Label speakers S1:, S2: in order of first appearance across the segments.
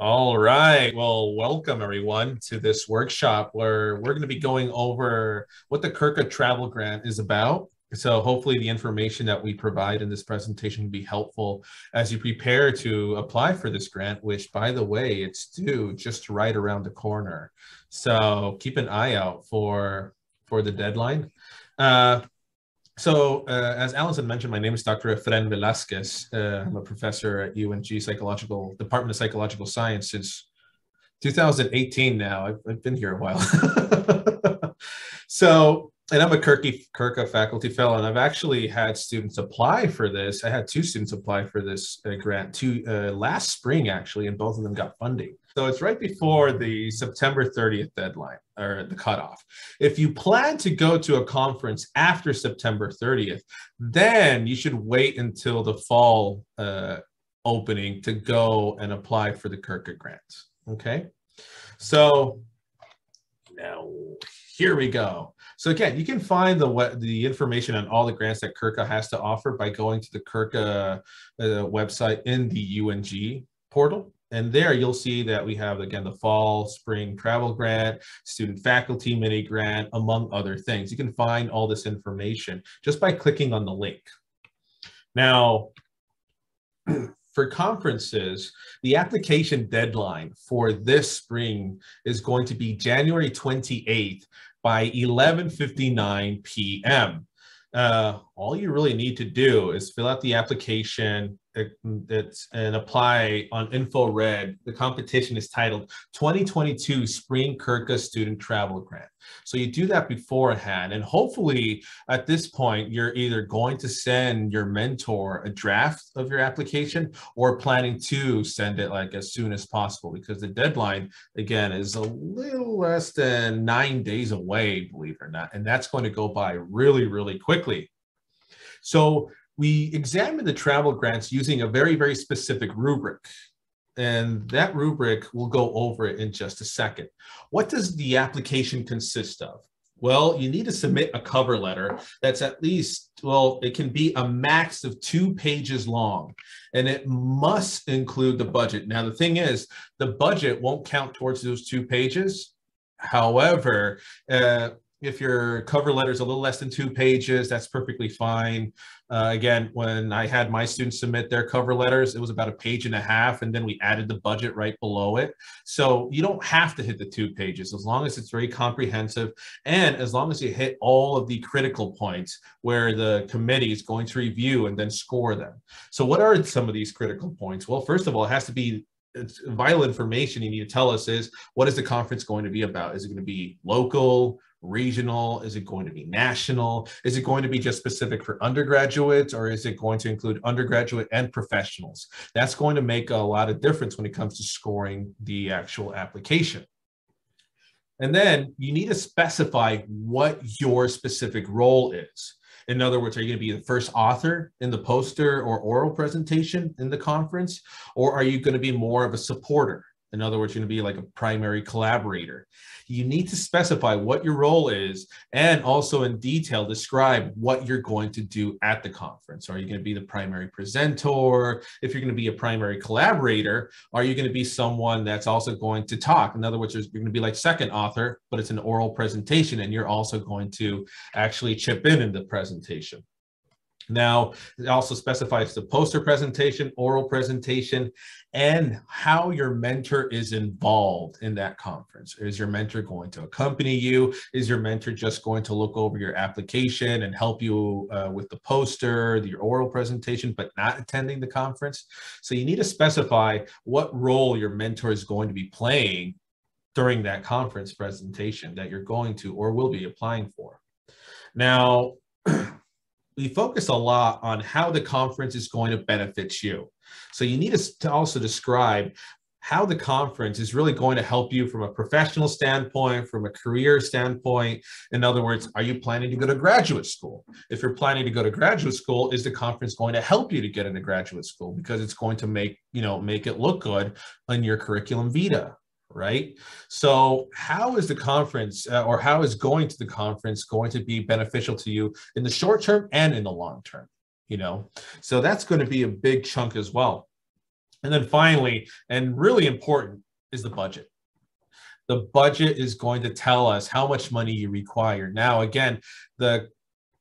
S1: All right. Well, welcome everyone to this workshop where we're going to be going over what the CURCA Travel Grant is about. So hopefully the information that we provide in this presentation will be helpful as you prepare to apply for this grant, which, by the way, it's due just right around the corner. So keep an eye out for the deadline. As Allison mentioned, my name is Dr. Efren Velasquez. I'm a professor at UNG Department of Psychological Science since 2018 now. I've been here a while. And I'm a CURCA faculty fellow, and I've actually had students apply for this. I had two students apply for this grant last spring, actually, and both of them got funding. So it's right before the September 30th deadline, or the cutoff. If you plan to go to a conference after September 30th, then you should wait until the fall opening to go and apply for the CURCA grant, okay? So now here we go. So again, you can find the information on all the grants that CURCA has to offer by going to the CURCA website in the UNG portal. And there you'll see that we have, again, the fall, spring travel grant, student faculty mini grant, among other things. You can find all this information just by clicking on the link. Now, for conferences, the application deadline for this spring is going to be January 28th by 11:59 p.m. All you really need to do is fill out the application and apply on InfoRed. The competition is titled 2022 Spring CURCA Student Travel Grant. So you do that beforehand, and hopefully at this point, you're either going to send your mentor a draft of your application or planning to send it like as soon as possible, because the deadline, again, is a little less than 9 days away, believe it or not, and that's going to go by really, really quickly. So we examine the travel grants using a very, very specific rubric. And that rubric, we'll go over it in just a second. What does the application consist of? Well, you need to submit a cover letter that's at least, well, it can be a max of 2 pages long, and it must include the budget. Now, the thing is, the budget won't count towards those 2 pages. However, if your cover letter is a little less than 2 pages, that's perfectly fine. Again, when I had my students submit their cover letters, it was about 1.5 pages, and then we added the budget right below it. So you don't have to hit the 2 pages as long as it's very comprehensive, and as long as you hit all of the critical points where the committee is going to review and then score them. So what are some of these critical points? Well, first of all, it has to be vital information you need to tell us is, what is the conference going to be about? Is it going to be local, regional? Is it going to be national? Is it going to be just specific for undergraduates, or is it going to include undergraduate and professionals? That's going to make a lot of difference when it comes to scoring the actual application. And then you need to specify what your specific role is. In other words, are you going to be the first author in the poster or oral presentation in the conference, or are you going to be more of a supporter? In other words, you're going to be like a primary collaborator. You need to specify what your role is, and also in detail describe what you're going to do at the conference. Are you going to be the primary presenter? If you're going to be a primary collaborator, are you going to be someone that's also going to talk? In other words, you're going to be like second author, but it's an oral presentation, and you're also going to actually chip in the presentation. Now, it also specifies the poster presentation, oral presentation, and how your mentor is involved in that conference. Is your mentor going to accompany you? Is your mentor just going to look over your application and help you with the poster, your oral presentation, but not attending the conference? So you need to specify what role your mentor is going to be playing during that conference presentation that you're going to or will be applying for. Now, we focus a lot on how the conference is going to benefit you. So you need to also describe how the conference is really going to help you from a professional standpoint, from a career standpoint. In other words, are you planning to go to graduate school? If you're planning to go to graduate school, is the conference going to help you to get into graduate school? Because it's going to make it look good on your curriculum vitae. Right? So how is the conference or how is going to the conference going to be beneficial to you in the short term and in the long term? So that's going to be a big chunk as well. And then finally, and really important, is the budget. The budget is going to tell us how much money you require. Now, again, the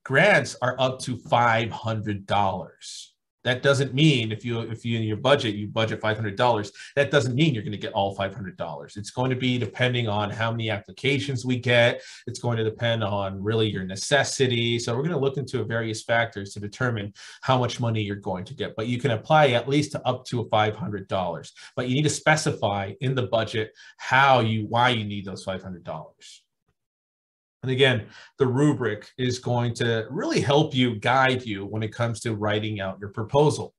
S1: grants are up to $500. That doesn't mean if you in your budget, you budget $500, that doesn't mean you're going to get all $500. It's going to be depending on how many applications we get. It's going to depend on really your necessity. So we're going to look into various factors to determine how much money you're going to get. But you can apply at least to up to $500. But you need to specify in the budget why you need those $500. And again, the rubric is going to really help you, guide you when it comes to writing out your proposal.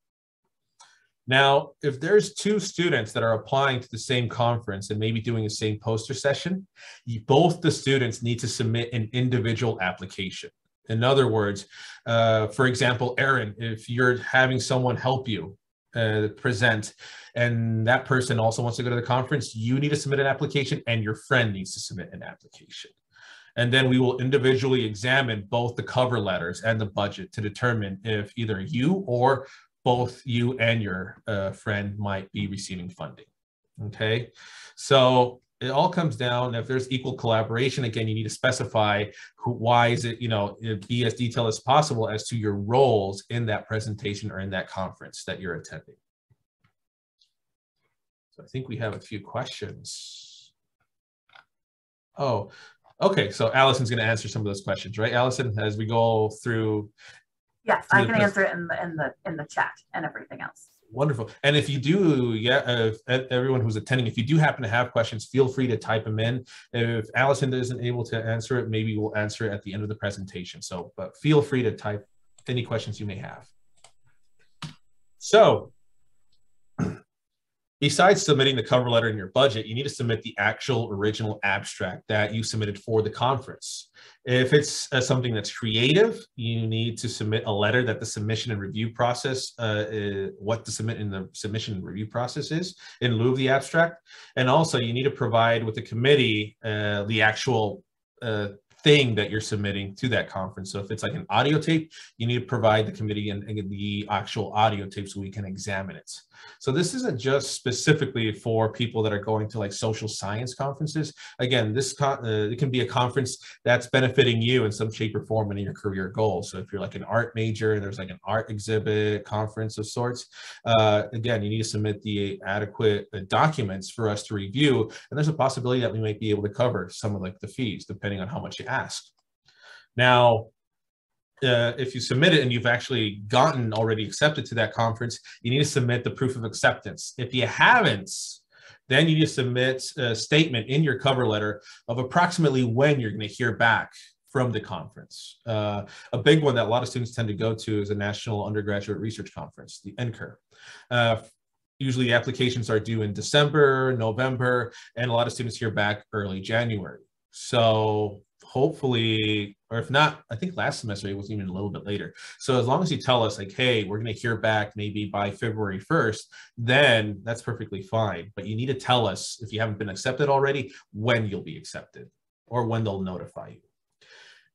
S1: Now, if there's two students that are applying to the same conference and maybe doing the same poster session, both the students need to submit an individual application. In other words, for example, Aaron, if you're having someone help you present and that person also wants to go to the conference, you need to submit an application and your friend needs to submit an application. And then we will individually examine both the cover letters and the budget to determine if either you or both you and your friend might be receiving funding. Okay, so it all comes down, if there's equal collaboration, again, you need to specify why is it, be as detailed as possible as to your roles in that presentation or in that conference that you're attending. So I think we have a few questions. Oh, okay, so Allison's going to answer some of those questions, right, Allison, as we go through?
S2: Yes, I can answer it in the chat and everything else.
S1: Wonderful. And if you do, everyone who's attending, if you do happen to have questions, feel free to type them in. If Allison isn't able to answer it, maybe we'll answer it at the end of the presentation. So, but feel free to type any questions you may have. So, besides submitting the cover letter in your budget, you need to submit the actual original abstract that you submitted for the conference. If it's something that's creative, you need to submit a letter that the submission and review process, what to submit in the submission and review process is in lieu of the abstract. And also you need to provide with the committee the actual thing that you're submitting to that conference. So if it's like an audio tape, you need to provide the committee and the actual audio tape so we can examine it. So this isn't just specifically for people that are going to like social science conferences. Again, it can be a conference that's benefiting you in some shape or form in your career goals. So if you're like an art major and there's like an art exhibit conference of sorts, again, you need to submit the adequate documents for us to review. And there's a possibility that we might be able to cover some of like the fees, depending on how much you ask. Now, if you submit it and you've actually gotten already accepted to that conference, you need to submit the proof of acceptance. If you haven't, then you need to submit a statement in your cover letter of approximately when you're going to hear back from the conference. A big one that a lot of students tend to go to is a National Undergraduate Research Conference, the NCUR. Usually the applications are due in December, November, and a lot of students hear back early January. So hopefully, or if not, I think last semester it was even a little bit later. So as long as you tell us like, hey, we're going to hear back maybe by February 1st, then that's perfectly fine. But you need to tell us, if you haven't been accepted already, when you'll be accepted or when they'll notify you.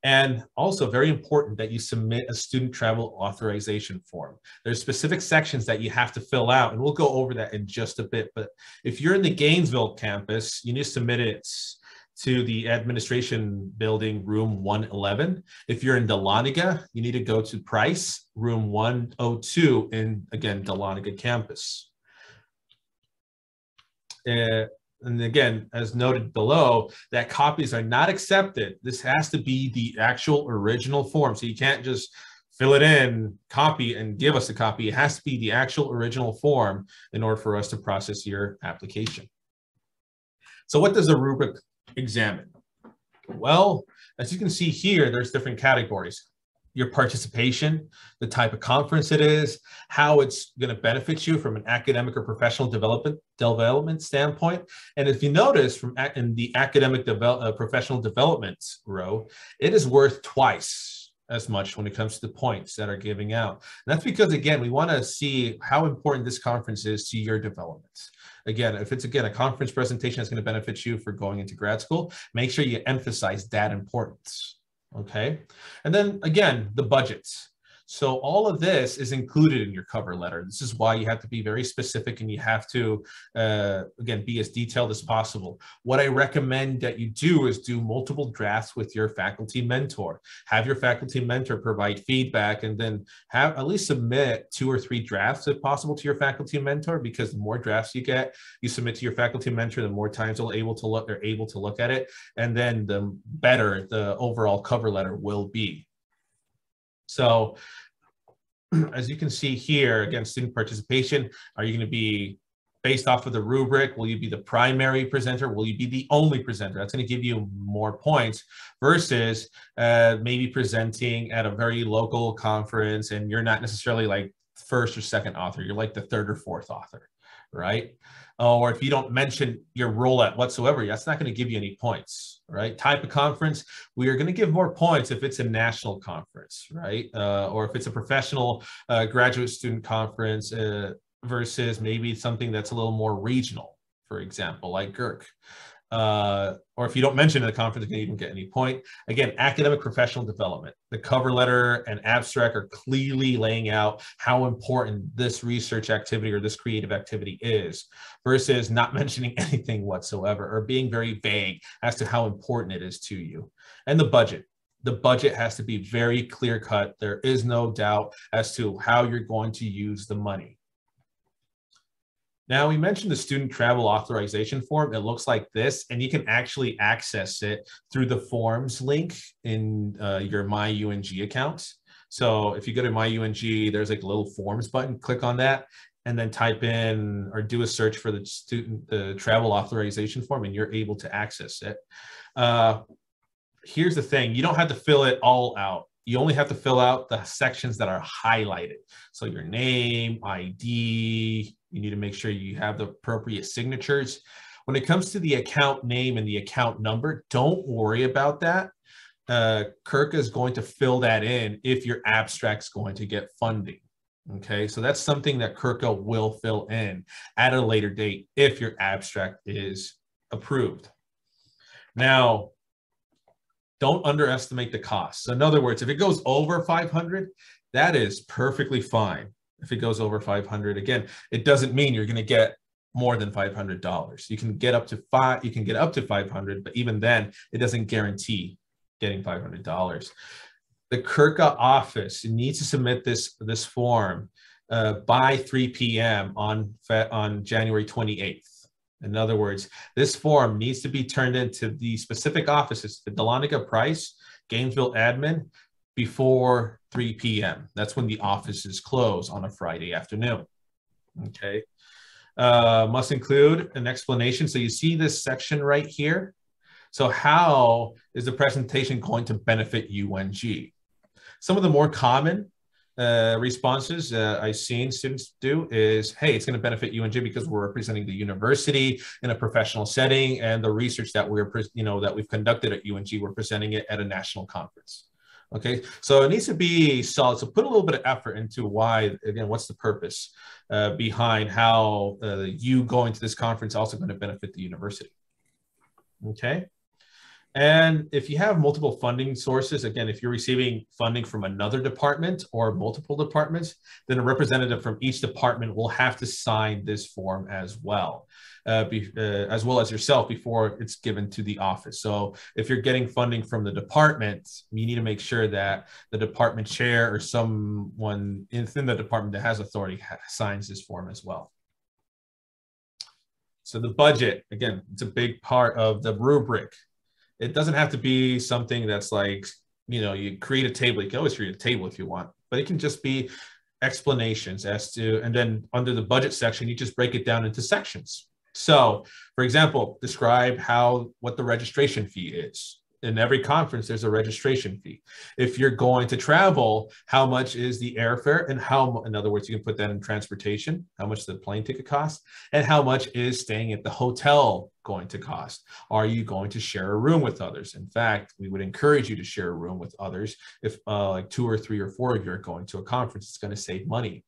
S1: And also very important that you submit a student travel authorization form. There's specific sections that you have to fill out, and we'll go over that in just a bit. But if you're in the Gainesville campus, you need to submit it to the administration building, room 111. If you're in Dahlonega, you need to go to Price, room 102 in, again, Dahlonega campus. And again, as noted below, that copies are not accepted. This has to be the actual original form. So you can't just fill it in, copy, and give us a copy. It has to be the actual original form in order for us to process your application. So what does a rubric examine? Well, as you can see here, there's different categories. Your participation, the type of conference it is, how it's going to benefit you from an academic or professional development standpoint. And if you notice in the academic professional development row, it is worth twice as much when it comes to the points that are giving out. And that's because, again, we want to see how important this conference is to your development. Again, if it's, again, a conference presentation that's going to benefit you for going into grad school, make sure you emphasize that importance. Okay. And then again, the budgets. So all of this is included in your cover letter. This is why you have to be very specific, and you have to, again, be as detailed as possible. What I recommend that you do is do multiple drafts with your faculty mentor. Have your faculty mentor provide feedback, and then have at least submit 2 or 3 drafts if possible to your faculty mentor, because the more drafts you submit to your faculty mentor, the more times they're able to look at it, and then the better the overall cover letter will be. So as you can see here, again, student participation, are you going to be based off of the rubric? Will you be the primary presenter? Will you be the only presenter? That's going to give you more points versus maybe presenting at a very local conference and you're not necessarily like first or second author. You're like the third or fourth author, right? Or if you don't mention your role at whatsoever, that's not going to give you any points, right? Type of conference, we are going to give more points if it's a national conference, right? Or if it's a professional graduate student conference versus maybe something that's a little more regional, for example, like GURC. Or if you don't mention in the conference, you can even get any point. Again, academic professional development. The cover letter and abstract are clearly laying out how important this research activity or this creative activity is versus not mentioning anything whatsoever or being very vague as to how important it is to you. And the budget. The budget has to be very clear cut. There is no doubt as to how you're going to use the money. Now, we mentioned the student travel authorization form. It looks like this, and you can actually access it through the forms link in your MyUNG account. So if you go to MyUNG, there's like a little forms button, click on that, and then type in or do a search for the travel authorization form, and you're able to access it. Here's the thing, you don't have to fill it all out. You only have to fill out the sections that are highlighted. So your name, ID, you need to make sure you have the appropriate signatures. When it comes to the account name and the account number, don't worry about that. CURCA is going to fill that in if your abstract's going to get funding. Okay, so that's something that CURCA will fill in at a later date if your abstract is approved. Now, don't underestimate the cost. So in other words, if it goes over 500, that is perfectly fine. If it goes over 500, again, it doesn't mean you're going to get more than $500. You can get up to 500, but even then, it doesn't guarantee getting $500. The CURCA office needs to submit this form by 3 p.m. on January 28th. In other words, this form needs to be turned into the specific offices, the Dahlonega Price, Gainesville Admin, before 3 p.m. That's when the offices close on a Friday afternoon. Okay. Must include an explanation. So you see this section right here. So how is the presentation going to benefit UNG? Some of the more common responses I've seen students do is, hey, it's going to benefit UNG because we're representing the university in a professional setting, and the research that that we've conducted at UNG, we're presenting it at a national conference. Okay, so it needs to be solid. So put a little bit of effort into why, again, what's the purpose behind how you going to this conference also going to benefit the university. Okay. And if you have multiple funding sources, again, if you're receiving funding from another department or multiple departments, then a representative from each department will have to sign this form as well as yourself before it's given to the office. So if you're getting funding from the department, you need to make sure that the department chair or someone within the department that has authority signs this form as well. So the budget, again, it's a big part of the rubric. It doesn't have to be something that's like, you create a table. You can always create a table if you want, but it can just be explanations as to, and then under the budget section, you just break it down into sections. So for example, describe what the registration fee is. In every conference, there's a registration fee. If you're going to travel, how much is the airfare, and in other words, you can put that in transportation, how much the plane ticket costs, and how much is staying at the hotel going to cost. Are you going to share a room with others? In fact, we would encourage you to share a room with others. If like 2 or 3 or 4 of you are going to a conference, it's going to save money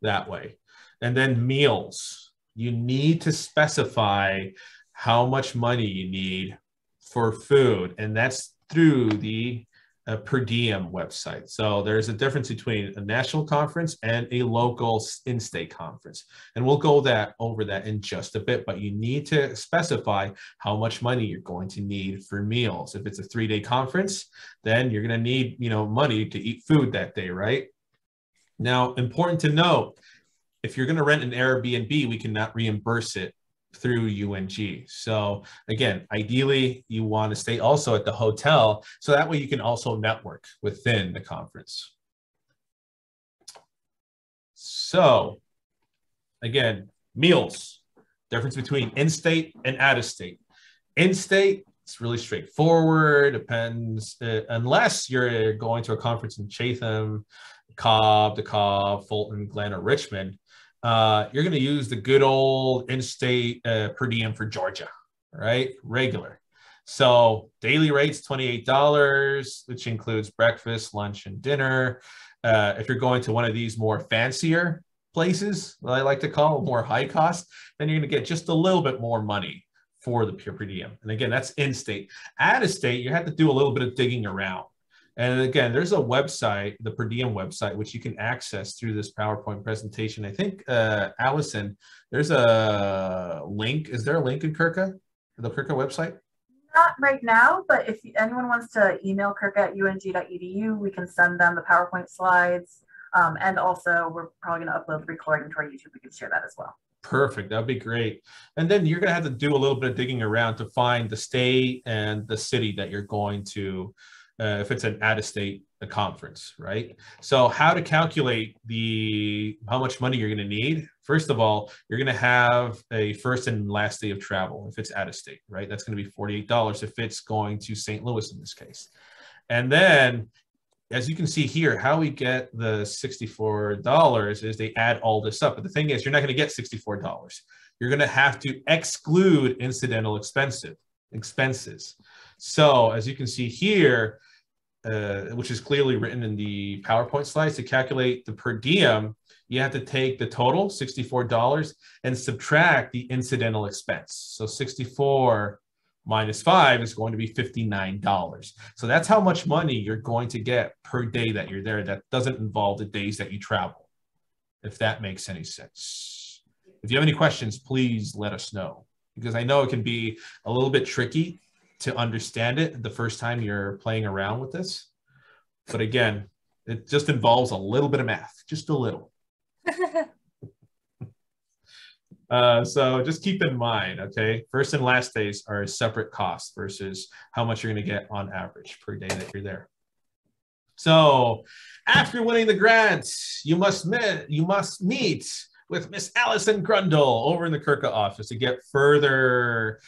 S1: that way. And then meals. You need to specify how much money you need for food, and that's through the a per diem website. So there's a difference between a national conference and a local in-state conference. And we'll go over that in just a bit, but you need to specify how much money you're going to need for meals. If it's a 3-day conference, then you're going to need, money to eat food that day, right? Now, important to note, if you're going to rent an Airbnb, we cannot reimburse it through UNG. So again, ideally, you want to stay also at the hotel, so that way you can also network within the conference. So again, meals, difference between in-state and out-of-state. In-state, it's really straightforward, depends, unless you're going to a conference in Chatham, Cobb, DeKalb, Fulton, Glen, or Richmond, you're going to use the good old in-state per diem for Georgia, right? Regular. So daily rates, $28, which includes breakfast, lunch, and dinner. If you're going to one of these more fancier places, what I like to call more high cost, then you're going to get just a little bit more money for the per diem. And again, that's in-state. Out-of-state, you have to do a little bit of digging around. And again, there's a website, the per diem website, which you can access through this PowerPoint presentation. I think, Allison, there's a link. Is there a link in CURCA, the CURCA website?
S2: Not right now, but if anyone wants to email curca@ung.edu, we can send them the PowerPoint slides. And also, we're probably going to upload the recording to our YouTube. We can share that as well.
S1: Perfect. That'd be great. And then you're going to have to do a little bit of digging around to find the state and the city that you're going to, if it's an out-of-state conference, right? So how to calculate how much money you're going to need? First of all, you're going to have a first and last day of travel if it's out-of-state, right? That's going to be $48 if it's going to St. Louis in this case. And then, as you can see here, how we get the $64 is they add all this up. But the thing is, you're not going to get $64. You're going to have to exclude incidental expenses. So as you can see here, which is clearly written in the PowerPoint slides, to calculate the per diem, you have to take the total, $64, and subtract the incidental expense. So 64 minus 5 is going to be $59. So that's how much money you're going to get per day that you're there. That doesn't involve the days that you travel, if that makes any sense. If you have any questions, please let us know, because I know it can be a little bit tricky to understand it the first time you're playing around with this. But again, it just involves a little bit of math, just a little. So just keep in mind, okay, first and last days are a separate cost versus how much you're going to get on average per day that you're there. So after winning the grants, you must meet with Miss Allison Grundle over in the CURCA office to get further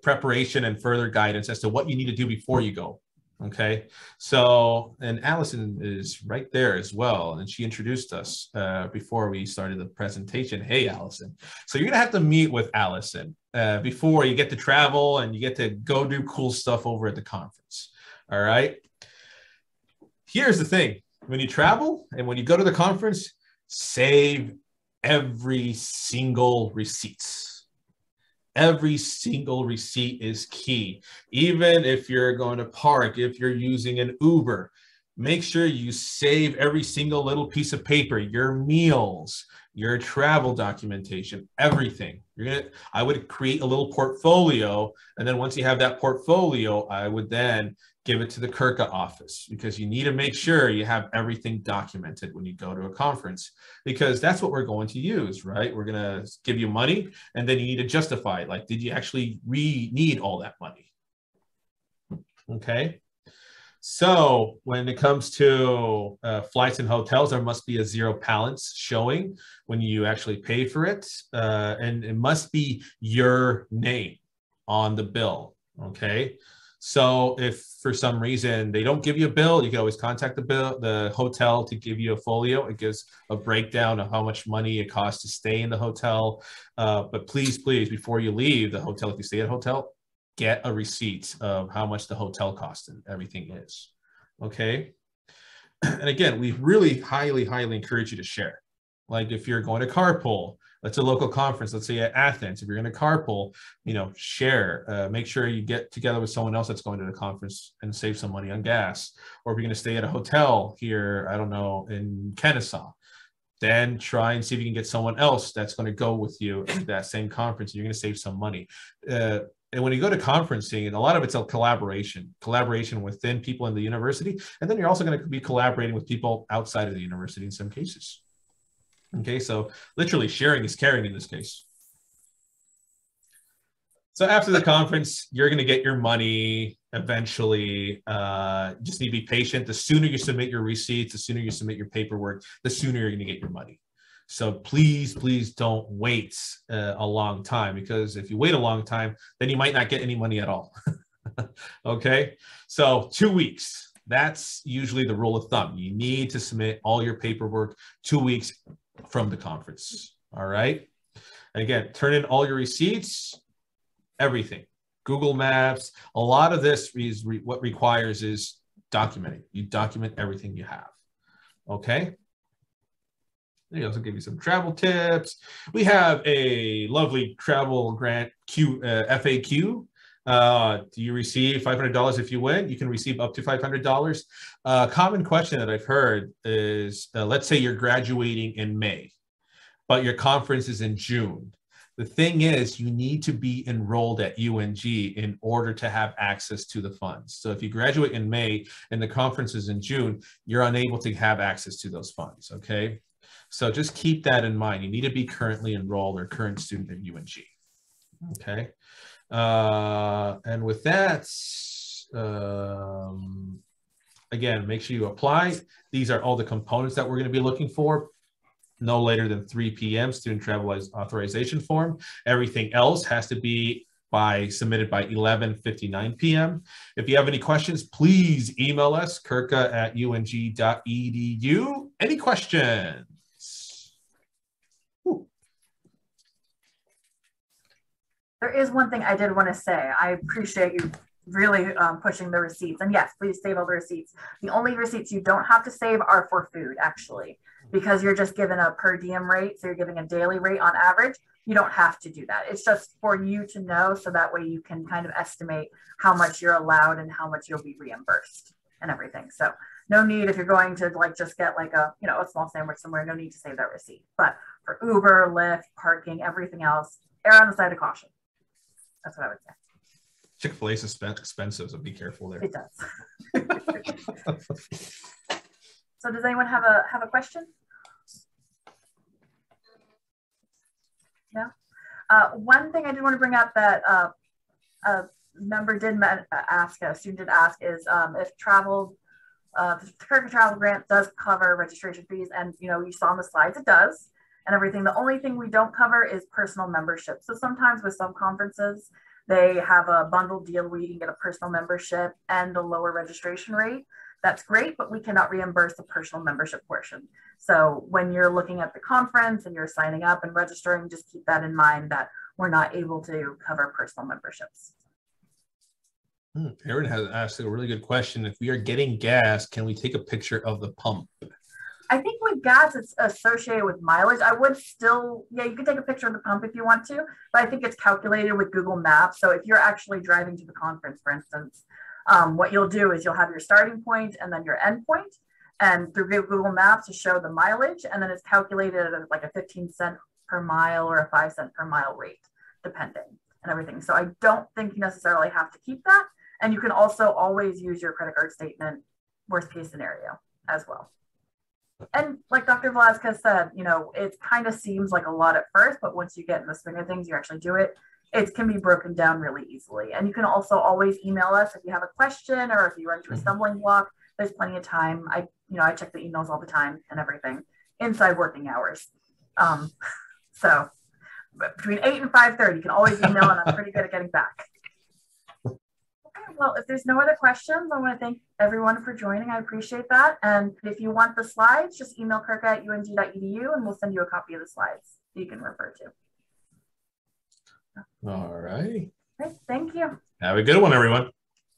S1: preparation and further guidance as to what you need to do before you go. Okay, so, and Allison is right there as well, and she introduced us before we started the presentation. Hey, Allison. So you're gonna have to meet with Allison before you get to travel and you get to go do cool stuff over at the conference. All right. Here's the thing: when you travel and when you go to the conference, save every single receipts. Every single receipt is key. Even if you're going to park, if you're using an Uber, make sure you save every single little piece of paper, your meals, your travel documentation, everything. I would create a little portfolio, and then once you have that portfolio, I would then give it to the CURCA office, because you need to make sure you have everything documented when you go to a conference, because that's what we're going to use, right? We're going to give you money, and then you need to justify it. Like, did you actually need all that money? Okay. So when it comes to flights and hotels, there must be a zero balance showing when you actually pay for it. And it must be your name on the bill, okay? So if for some reason they don't give you a bill, you can always contact the hotel to give you a folio. It gives a breakdown of how much money it costs to stay in the hotel. But please, before you leave the hotel, if you stay at a hotel, get a receipt of how much the hotel cost and everything is, okay? And again, we really highly encourage you to share, Like if you're going to carpool, that's a local conference, let's say at Athens. If you're going to carpool, share, make sure you get together with someone else that's going to the conference and save some money on gas. Or if you're going to stay at a hotel here, I don't know, in Kennesaw, then try and see if you can get someone else that's going to go with you to that same conference. And you're going to save some money. And when you go to conferencing, a lot of it's a collaboration within people in the university. And then you're also going to be collaborating with people outside of the university in some cases. Okay, so literally sharing is caring in this case. So after the conference, you're going to get your money eventually. Just need to be patient. The sooner you submit your receipts, the sooner you submit your paperwork, the sooner you're going to get your money. So please, please don't wait a long time, because if you wait a long time, then you might not get any money at all. Okay, so 2 weeks. That's usually the rule of thumb. You need to submit all your paperwork 2 weeks from the conference. All right. And again, turn in all your receipts, everything. Google Maps. A lot of this is what requires is documenting. You document everything you have. Okay. They also give you some travel tips. We have a lovely travel grant FAQ. Do you receive $500 if you win? You can receive up to $500. Common question that I've heard is, let's say you're graduating in May, but your conference is in June. The thing is, you need to be enrolled at UNG in order to have access to the funds. So if you graduate in May and the conference is in June, you're unable to have access to those funds, okay? So just keep that in mind. You need to be currently enrolled or current student at UNG, okay? And with that, again, make sure you apply. These are all the components that we're going to be looking for. No later than 3 p.m. student travel authorization form. Everything else has to be submitted by 11:59 p.m. If you have any questions, please email us, curca@ung.edu. Any questions?
S2: There is one thing I did want to say. I appreciate you really pushing the receipts. And yes, please save all the receipts. The only receipts you don't have to save are for food, actually, because you're just given a per diem rate. So you're giving a daily rate on average. You don't have to do that. It's just for you to know, so that way you can kind of estimate how much you're allowed and how much you'll be reimbursed and everything. So no need, if you're going to just get like a small sandwich somewhere, no need to save that receipt. But for Uber, Lyft, parking, everything else, err on the side of caution. That's what I would say.
S1: Chick-fil-A is expensive, so be careful there.
S2: It does. So does anyone have a question? No? One thing I did want to bring up that a member did ask, a student did ask, is if the CURCA Travel Grant does cover registration fees, and you saw on the slides it does, and everything. The only thing we don't cover is personal membership. So sometimes with some conferences, they have a bundled deal where you can get a personal membership and a lower registration rate. That's great, but we cannot reimburse the personal membership portion. So when you're looking at the conference and you're signing up and registering, just keep that in mind, that we're not able to cover personal memberships.
S1: Aaron has asked a really good question. If we are getting gas, can we take a picture of the pump?
S2: I think with gas, it's associated with mileage. I would still, you can take a picture of the pump if you want to, but I think it's calculated with Google Maps. So if you're actually driving to the conference, for instance, what you'll do is you'll have your starting point and then your end point, and through Google Maps to show the mileage, and then it's calculated at like a 15-cent per mile or a 5-cent per mile rate, depending and everything. So I don't think you necessarily have to keep that. And you can also always use your credit card statement, worst case scenario, as well. And like Dr. Velasquez said, it kind of seems like a lot at first, but once you get in the swing of things, you actually do it. It can be broken down really easily. And you can also always email us if you have a question or if you run into a stumbling block. There's plenty of time. I check the emails all the time and everything inside working hours. So between 8 and 5:30, you can always email, and I'm pretty good at getting back. Well, if there's no other questions, I want to thank everyone for joining. I appreciate that. And if you want the slides, just email curca@ung.edu and we'll send you a copy of the slides you can refer to.
S1: All right.
S2: Okay, thank you.
S1: Have a good one, everyone.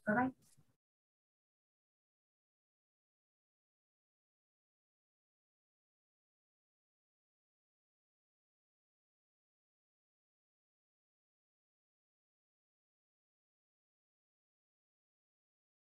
S2: Bye-bye.